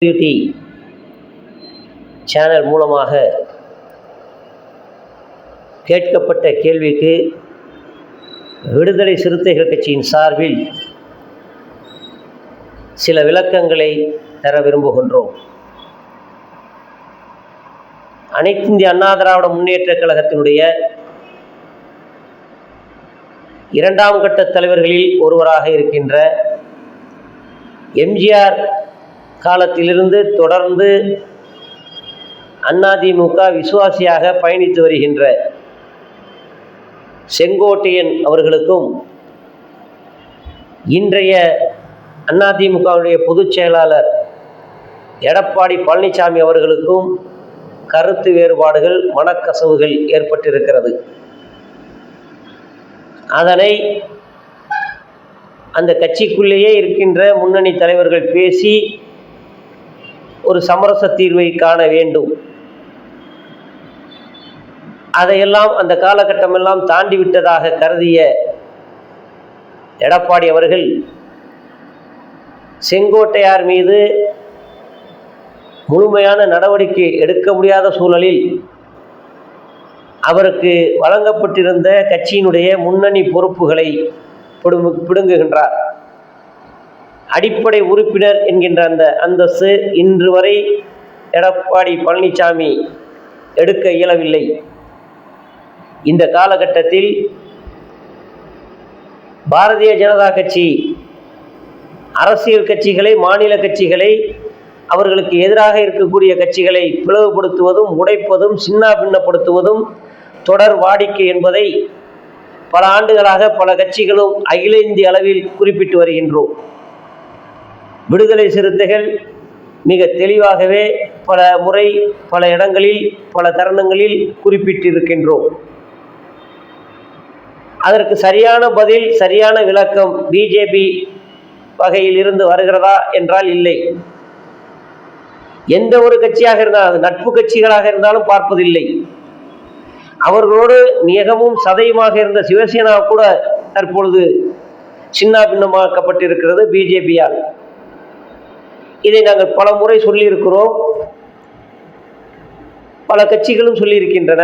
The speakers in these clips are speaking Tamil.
பியூட்டி சேனல் மூலமாக கேட்கப்பட்ட கேள்விக்கு விடுதலை சிறுத்தைகள் கட்சியின் சார்பில் சில விளக்கங்களை தர விரும்புகின்றோம். அனைத்து இந்திய அண்ணா திராவிட முன்னேற்றக் கழகத்தினுடைய இரண்டாம் கட்ட தலைவர்களில் ஒருவராக இருக்கின்ற எம்ஜிஆர் காலத்திலிருந்து தொடர்ந்து அதிமுக விசுவாசியாக பயணித்து வருகின்ற செங்கோட்டையன் அவர்களுக்கும் இன்றைய அதிமுகவுடைய பொதுச் செயலாளர் எடப்பாடி பழனிசாமி அவர்களுக்கும் கருத்து வேறுபாடுகள், மனக்கசவுகள் ஏற்பட்டிருக்கிறது. அதனை அந்த கட்சிக்குள்ளேயே இருக்கின்ற முன்னணி தலைவர்கள் பேசி ஒரு சமரச தீர்வை காண வேண்டும். அதையெல்லாம் அந்த காலகட்டமெல்லாம் தாண்டிவிட்டதாக கருதிய எடப்பாடி அவர்கள் செங்கோட்டையார் மீது முழுமையான நடவடிக்கை எடுக்க முடியாத சூழலில் அவருக்கு வழங்கப்பட்டிருந்த கட்சியினுடைய முன்னணி பொறுப்புகளை பிடுங்குகின்றார். அடிப்படை உறுப்பினர் என்கின்ற அந்த அந்தஸ்து இன்று வரை எடப்பாடி பழனிசாமி எடுக்க இயலவில்லை. இந்த காலகட்டத்தில் பாரதிய ஜனதா கட்சி அரசியல் கட்சிகளை, மாநில கட்சிகளை, அவர்களுக்கு எதிராக இருக்கக்கூடிய கட்சிகளை பிளவுபடுத்துவதும், உடைப்பதும், சின்னாபின்னப்படுத்துவதும் தொடர் வாடிக்கை என்பதை பல ஆண்டுகளாக பல கட்சிகளும் அகில இந்திய அளவில் குறிப்பிட்டு வருகின்றோம். விடுதலை சிறுத்தைகள் மிக தெளிவாகவே பல முறை, பல இடங்களில், பல தருணங்களில் குறிப்பிட்டிருக்கின்றோம். அதற்கு சரியான பதில், சரியான விளக்கம் பிஜேபி வகையில் இருந்து வருகிறதா என்றால் இல்லை. எந்த ஒரு கட்சியாக இருந்தாலும், அது நட்பு கட்சிகளாக இருந்தாலும் பார்ப்பதில்லை. அவர்களோடு மிகவும் சதயமாக இருந்த சிவசேனா கூட தற்பொழுது சின்ன பின்னமாக்கப்பட்டிருக்கிறது பிஜேபியால். இதை நாங்கள் பல முறை சொல்லியிருக்கிறோம், பல கட்சிகளும் சொல்லியிருக்கின்றன.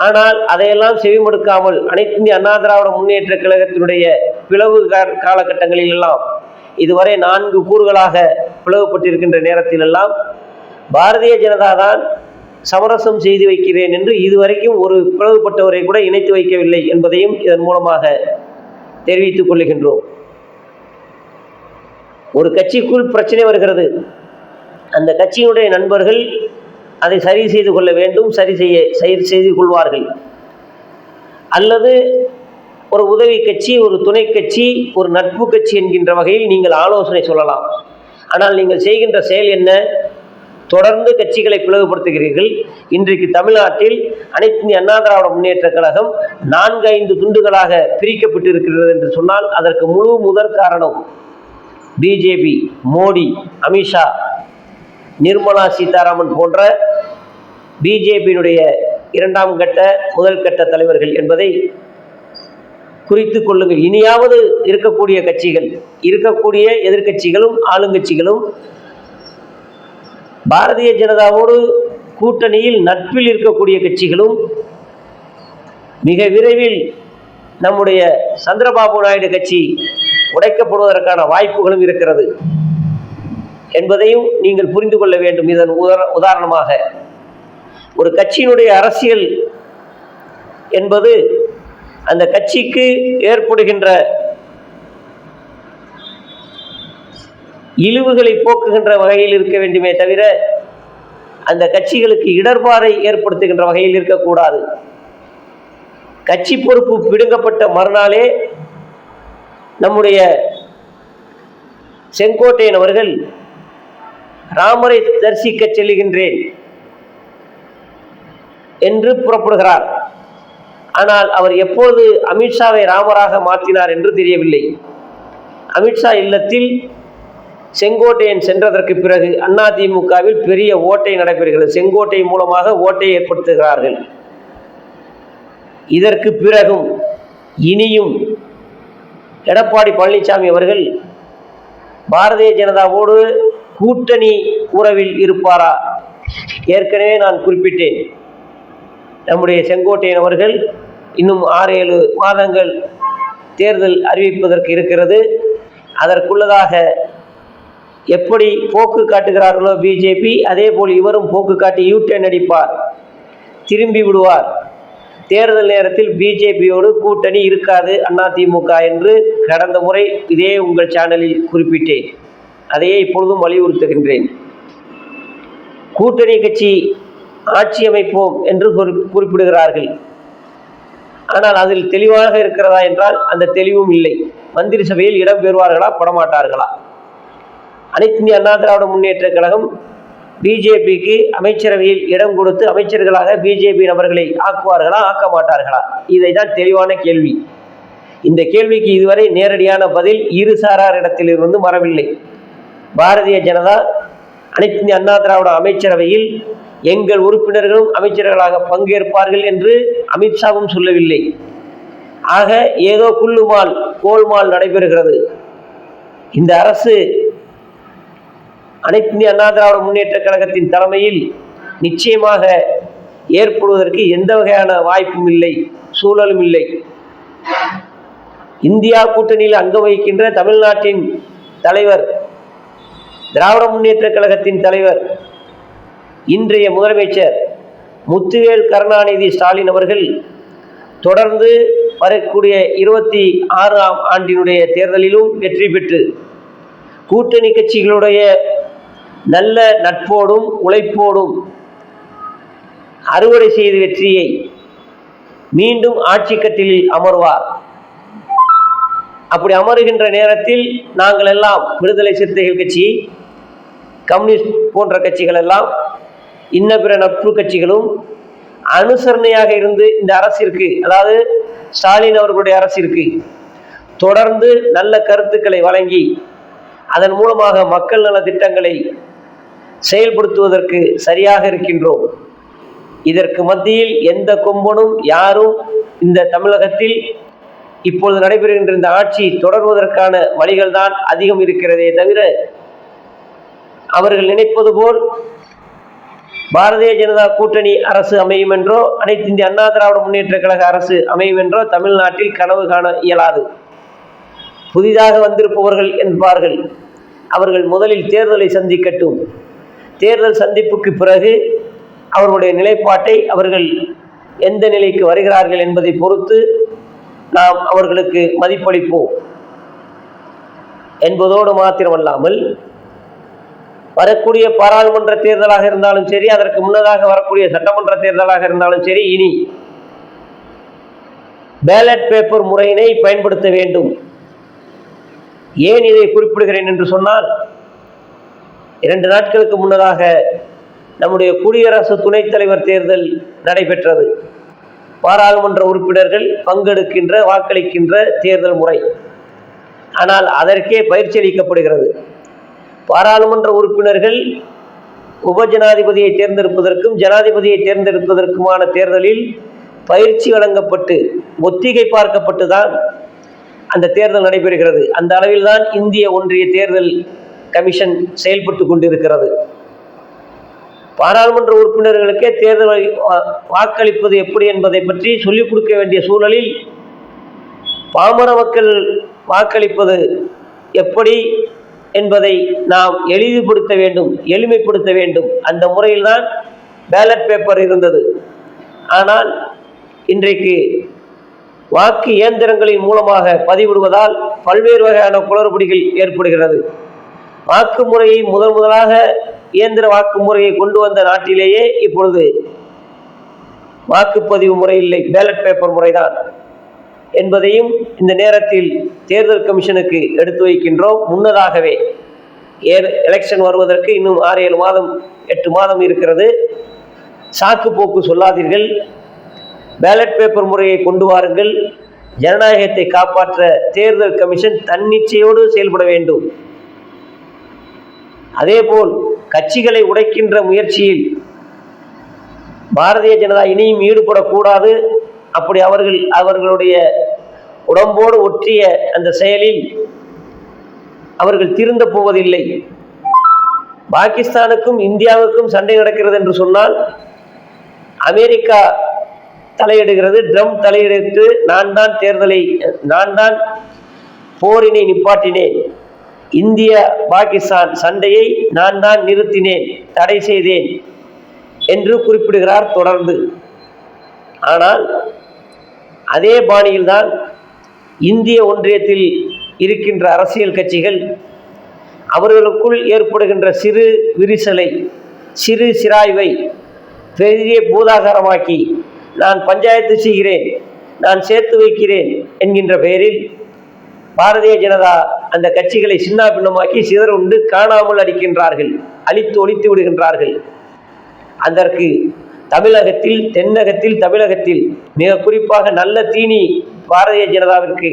ஆனால் அதையெல்லாம் செவிமடுக்காமல் அனைத்து இந்திய அண்ணா திராவிட முன்னேற்ற கழகத்தினுடைய பிளவு காலகட்டங்களில் எல்லாம், இதுவரை 4 கூறுகளாக பிளவுபட்டிருக்கின்ற நேரத்திலெல்லாம் பாரதிய ஜனதா தான் சமரசம் செய்து வைக்கிறேன் என்று இதுவரைக்கும் ஒரு பிளவுபட்டவரை கூட இணைத்து வைக்கவில்லை என்பதையும் இதன் மூலமாக தெரிவித்துக் கொள்கின்றோம். ஒரு கட்சிக்குள் பிரச்சனை வருகிறது, அந்த கட்சியினுடைய நண்பர்கள் அதை சரி செய்து கொள்ள வேண்டும், சரி செய்து கொள்வார்கள். அல்லது ஒரு உதவி கட்சி, ஒரு துணை கட்சி, ஒரு நட்பு கட்சி என்கின்ற வகையில் நீங்கள் ஆலோசனை சொல்லலாம். ஆனால் நீங்கள் செய்கின்ற செயல் என்ன? தொடர்ந்து கட்சிகளை பிளவுபடுத்துகிறீர்கள். இன்றைக்கு தமிழ்நாட்டில் அனைத்து இந்திய அண்ணா திராவிட முன்னேற்ற கழகம் 4-5 துண்டுகளாக பிரிக்கப்பட்டிருக்கிறது என்று சொன்னால் அதற்கு முழு முதற் காரணம் பிஜேபி, மோடி, அமித்ஷா, நிர்மலா சீதாராமன் போன்ற பிஜேபியினுடைய இரண்டாம் கட்ட, முதல் கட்ட தலைவர்கள் என்பதை குறித்து கொள்ளுங்கள். இனியாவது இருக்கக்கூடிய கட்சிகள், இருக்கக்கூடிய எதிர்கட்சிகளும் ஆளுங்கட்சிகளும் பாரதிய ஜனதாவோடு கூட்டணியில் நட்பில் இருக்கக்கூடிய கட்சிகளும் மிக விரைவில் நம்முடைய சந்திரபாபு நாயுடு கட்சி உடைக்கப்படுவதற்கான வாய்ப்புகளும் இருக்கிறது என்பதையும் நீங்கள் புரிந்து கொள்ள வேண்டும். இதன் உதாரணமாக ஒரு கட்சியினுடைய அரசியல் என்பது அந்த கட்சிக்கு ஏற்படுகின்ற இழிவுகளை போக்குகின்ற வகையில் இருக்க வேண்டுமே தவிர அந்த கட்சிகளுக்கு இடர்பாறை ஏற்படுத்துகின்ற வகையில் இருக்கக்கூடாது. கட்சி பொறுப்பு பிடுங்கப்பட்ட மறுநாளே நம்முடைய செங்கோட்டையன் அவர்கள் ராமரை தரிசிக்க செல்லுகின்றேன் என்று புறப்படுகிறார். ஆனால் அவர் எப்பொழுது அமித்ஷாவை ராமராக மாற்றினார் என்று தெரியவில்லை. அமித்ஷா இல்லத்தில் செங்கோட்டையன் சென்றதற்கு பிறகு அதிமுகவில் பெரிய ஓட்டை நடைபெறுகிறது. செங்கோட்டை மூலமாக ஓட்டை ஏற்படுத்துகிறார்கள். இதற்கு பிறகும் இனியும் எடப்பாடி பழனிசாமி அவர்கள் பாரதிய ஜனதாவோடு கூட்டணி உறவில் இருப்பாரா? ஏற்கனவே நான் குறிப்பிட்டேன், நம்முடைய செங்கோட்டையன் அவர்கள் இன்னும் 6-7 மாதங்கள் தேர்தல் அறிவிப்பதற்கு இருக்கிறது. அதற்குள்ளதாக எப்படி போக்கு காட்டுகிறார்களோ பிஜேபி, அதே போல் இவரும் போக்கு காட்டி யூடர்ன் அடிப்பார், திரும்பி விடுவார். தேர்தல் நேரத்தில் பிஜேபியோடு கூட்டணி இருக்காது அதிமுக என்று கடந்த முறை இதே உங்கள் சேனலில் குறிப்பிட்டேன். அதையே இப்பொழுதும் வலியுறுத்துகின்றேன். கூட்டணி கட்சி ஆட்சி அமைப்போம் என்று குறிப்பிடுகிறார்கள். ஆனால் அதில் தெளிவாக இருக்கிறதா என்றால் அந்த தெளிவும் இல்லை. மந்திரி சபையில் இடம் பெறுவார்களா, படமாட்டார்களா? அனைத்து இந்திய அண்ணா திராவிட முன்னேற்ற கழகம் பிஜேபிக்கு அமைச்சரவையில் இடம் கொடுத்து அமைச்சர்களாக பிஜேபி நபர்களை ஆக்குவார்களா, ஆக்க மாட்டார்களா? இதை தான் தெளிவான கேள்வி. இந்த கேள்விக்கு இதுவரை நேரடியான பதில் இரு சாரார் இடத்திலிருந்து வரவில்லை. பாரதிய ஜனதா அனைத்து இந்திய அண்ணா திராவிட அமைச்சரவையில் எங்கள் உறுப்பினர்களும் அமைச்சர்களாக பங்கேற்பார்கள் என்று அமித்ஷாவும் சொல்லவில்லை. ஆக ஏதோ குள்ளுமால் கோல்மால் நடைபெறுகிறது. இந்த அரசு அனைத்து இந்திய அண்ணா திராவிட முன்னேற்ற கழகத்தின் தலைமையில் நிச்சயமாக ஏற்படுவதற்கு எந்த வகையான வாய்ப்பும் இல்லை, சூழலும் இல்லை. இந்தியா கூட்டணியில் அங்கம் வகிக்கின்ற தமிழ்நாட்டின் தலைவர், திராவிட முன்னேற்ற கழகத்தின் தலைவர், இன்றைய முதலமைச்சர் முத்துவேல் கருணாநிதி ஸ்டாலின் அவர்கள் தொடர்ந்து வரக்கூடிய 26ஆம் ஆண்டினுடைய தேர்தலிலும் வெற்றி பெற்று கூட்டணி கட்சிகளுடைய நல்ல நட்போடும் உழைப்போடும் அறுவடை செய்த வெற்றியை மீண்டும் ஆட்சி கட்டிலில் அமர்வார். அப்படி அமருகின்ற நேரத்தில் நாங்கள் எல்லாம் விடுதலை சிறுத்தைகள் கட்சி, கம்யூனிஸ்ட் போன்ற கட்சிகள் எல்லாம் இன்ன பிற நட்பு கட்சிகளும் அனுசரணையாக இருந்து இந்த அரசிற்கு, அதாவது ஸ்டாலின் அவர்களுடைய அரசிற்கு தொடர்ந்து நல்ல கருத்துக்களை வழங்கி அதன் மூலமாக மக்கள் நல திட்டங்களை செயல்படுத்துவதற்கு சரியாக இருக்கின்றோம். இதற்கு மத்தியில் எந்த கொம்பனும் யாரும் இந்த தமிழகத்தில் இப்பொழுது நடைபெறுகின்ற இந்த ஆட்சி தொடர்வதற்கான வழிகள் தான் அதிகம் இருக்கிறதே தவிர, அவர்கள் நினைப்பது போல் பாரதிய ஜனதா கூட்டணி அரசு அமையும் என்றோ அனைத்து இந்திய அண்ணா திராவிட முன்னேற்ற கழக அரசு அமையும் என்றோ தமிழ்நாட்டில் கனவு காண இயலாது. புதிதாக வந்திருப்பவர்கள் என்பார்கள், அவர்கள் முதலில் தேர்தலை சந்திக்கட்டும். தேர்தல் சந்திப்புக்கு பிறகு அவர்களுடைய நிலைப்பாட்டை, அவர்கள் எந்த நிலைக்கு வருகிறார்கள் என்பதை பொறுத்து நாம் அவர்களுக்கு மதிப்பளிப்போம் என்பதோடு மாத்திரமல்லாமல், வரக்கூடிய பாராளுமன்ற தேர்தலாக இருந்தாலும் சரி, அதற்கு முன்னதாக வரக்கூடிய சட்டமன்ற தேர்தலாக இருந்தாலும் சரி, இனி பேலட் பேப்பர் முறையினை பயன்படுத்த வேண்டும். ஏன் இதை குறிப்பிடுகிறேன் என்று சொன்னால், 2 நாட்களுக்கு முன்னதாக நம்முடைய குடியரசு துணைத் தலைவர் தேர்தல் நடைபெற்றது. பாராளுமன்ற உறுப்பினர்கள் பங்கெடுக்கின்ற, வாக்களிக்கின்ற தேர்தல் முறை. ஆனால் அதற்கே பயிற்சி அளிக்கப்படுகிறது. பாராளுமன்ற உறுப்பினர்கள் உபஜனாதிபதியை தேர்ந்தெடுப்பதற்கும் ஜனாதிபதியை தேர்ந்தெடுப்பதற்குமான தேர்தலில் பயிற்சி வழங்கப்பட்டு ஒத்திகை பார்க்கப்பட்டு தான் அந்த தேர்தல் நடைபெறுகிறது. அந்த அளவில் தான் இந்திய ஒன்றிய தேர்தல் கமிஷன் செயல்பட்டு கொண்டிருக்கிறது. பாராளுமன்ற உறுப்பினர்களுக்கே தேர்தல் வாக்களிப்பது எப்படி என்பதை பற்றி சொல்லிக் கொடுக்க வேண்டிய சூழலில் பாமர மக்கள் வாக்களிப்பது எப்படி என்பதை நாம் எளிமைப்படுத்த வேண்டும். அந்த முறையில்தான் பேலட் பேப்பர் இருந்தது. ஆனால் இன்றைக்கு வாக்கு இயந்திரங்களின் மூலமாக பதிவிடுவதால் பல்வேறு வகையான குளறுபடிகள் ஏற்படுகிறது. வாக்கு முறையை முதலாக இயந்திர வாக்கு முறையை கொண்டு வந்த நாட்டிலேயே இப்பொழுது வாக்குப்பதிவு முறை இல்லை, பேலட் பேப்பர் முறைதான் என்பதையும் இந்த நேரத்தில் தேர்தல் கமிஷனுக்கு எடுத்து வைக்கின்றோம். முன்னதாகவே எலெக்ஷன் வருவதற்கு இன்னும் 6-7 மாதம் 8 மாதம் இருக்கிறது. சாக்கு போக்கு சொல்லாதீர்கள், பேலட் பேப்பர் முறையை கொண்டு வாருங்கள். ஜனநாயகத்தை காப்பாற்ற தேர்தல் கமிஷன் தன்னிச்சையோடு செயல்பட வேண்டும். அதேபோல் கட்சிகளை உடைக்கின்ற முயற்சியில் பாரதிய ஜனதா இனியும் ஈடுபடக்கூடாது. அப்படி அவர்களுடைய உடம்போடு ஒற்றிய அந்த செயலில் அவர்கள் திருந்த போவதில்லை. பாகிஸ்தானுக்கும் இந்தியாவுக்கும் சண்டை நடக்கிறது என்று சொன்னால் அமெரிக்கா தலையிடுகிறது, ட்ரம்ப் தலையிட்டு நான் தான் போரினை நிப்பாட்டினேன், இந்திய பாகிஸ்தான் சண்டையை நான் தான் நிறுத்தினேன், தடை செய்தேன் என்று குறிப்பிடுகிறார் தொடர்ந்து. ஆனால் அதே பாணியில்தான் இந்திய ஒன்றியத்தில் இருக்கின்ற அரசியல் கட்சிகள் அவர்களுக்குள் ஏற்படுகின்ற சிறு விரிசலை, சிறு சிராய்வை பெரிய பூதாகாரமாக்கி நான் பஞ்சாயத்து செய்கிறேன், நான் சேர்த்து வைக்கிறேன் என்கின்ற பெயரில் பாரதிய ஜனதா அந்த கட்சிகளை சின்ன பின்னமாக்கி சிதறுண்டு காணாமல் அடிக்கின்றார்கள், அழித்து ஒழித்து விடுகின்றார்கள். அதற்கு தமிழகத்தில், தென்னகத்தில், தமிழகத்தில் மிக குறிப்பாக நல்ல தீனி பாரதிய ஜனதாவிற்கு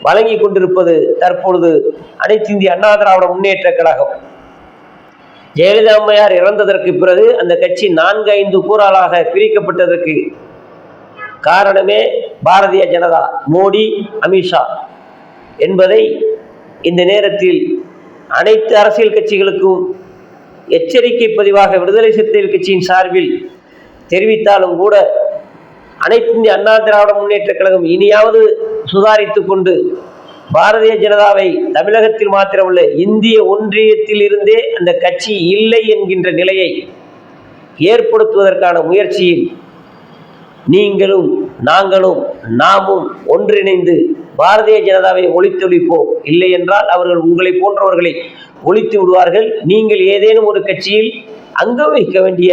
வழங்கி கொண்டிருப்பது தற்பொழுது அனைத்து இந்திய அண்ணா திராவிட முன்னேற்ற கழகம். ஜெயலலிதா அம்மையார் இறந்ததற்கு பிறகு அந்த கட்சி 4-5 கூறாளாக பிரிக்கப்பட்டதற்கு காரணமே பாரதிய ஜனதா, மோடி, அமித்ஷா என்பதை இந்த நேரத்தில் அனைத்து அரசியல் கட்சிகளுக்கும் எச்சரிக்கை பதிவாக விடுதலை சிறுத்தைகள் கட்சியின் சார்பில் தெரிவித்தாலும் கூட அனைத்து இந்திய அண்ணா திராவிட முன்னேற்ற கழகம் இனியாவது சுதாரித்து கொண்டு பாரதிய ஜனதாவை தமிழகத்தில் மாத்திரமல்ல இந்திய ஒன்றியத்தில் இருந்தே அந்த கட்சி இல்லை என்கின்ற நிலையை ஏற்படுத்துவதற்கான முயற்சியில் நீங்களும் நாங்களும் நாமும் ஒன்றிணைந்து பாரதிய ஜனதாவை ஒழித்தொழிப்போம். இல்லை என்றால் அவர்கள் உங்களை போன்றவர்களை ஒழித்து விடுவார்கள். நீங்கள் ஏதேனும் ஒரு கட்சியில் அங்கம் வைக்க வேண்டிய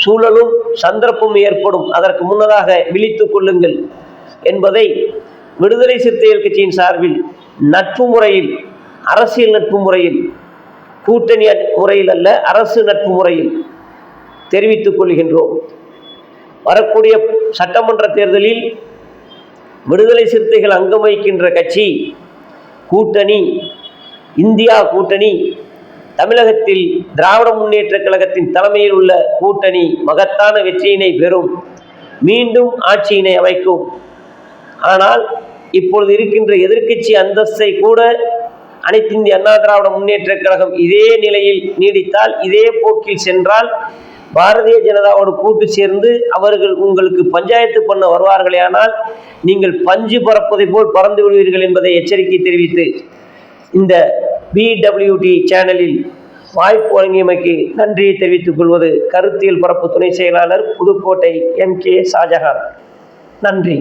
சூழலும் சந்தர்ப்பம் ஏற்படும். அதற்கு முன்னதாக விழித்துக் கொள்ளுங்கள் என்பதை விடுதலை சிறுத்தைகள் கட்சியின் சார்பில் நட்பு முறையில், அரசியல் நட்பு முறையில், கூட்டணி முறையில் அல்ல, அரசு நட்பு முறையில் தெரிவித்துக் கொள்கின்றோம். வரக்கூடிய சட்டமன்ற தேர்தலில் விடுதலை சிறுத்தைகள் அங்கம் வகிக்கின்ற கட்சி கூட்டணி, இந்தியா கூட்டணி, தமிழகத்தில் திராவிட முன்னேற்ற கழகத்தின் தலைமையில் உள்ள கூட்டணி மகத்தான வெற்றியினை பெறும், மீண்டும் ஆட்சியினை அமைக்கும். ஆனால் இப்பொழுது இருக்கின்ற எதிர்க்கட்சி அந்தஸ்தை கூட அனைத்து இந்திய அண்ணா திராவிட முன்னேற்ற கழகம் இதே நிலையில் நீடித்தால், இதே போக்கில் சென்றால் பாரதிய ஜனதாவோடு கூட்டு சேர்ந்து அவர்கள் உங்களுக்கு பஞ்சாயத்து பண்ண வருவார்களே, ஆனால் நீங்கள் பஞ்சு பறப்பதை போல் பறந்து விடுவீர்கள் என்பதை எச்சரிக்கை தெரிவித்து இந்த BWT சேனலில் வாய்ப்பு வழங்கியமைக்கு நன்றியை தெரிவித்துக் கொள்வது கருத்தியல் பரப்பு துணை செயலாளர், புதுக்கோட்டை MK ஷாஜகான். நன்றி.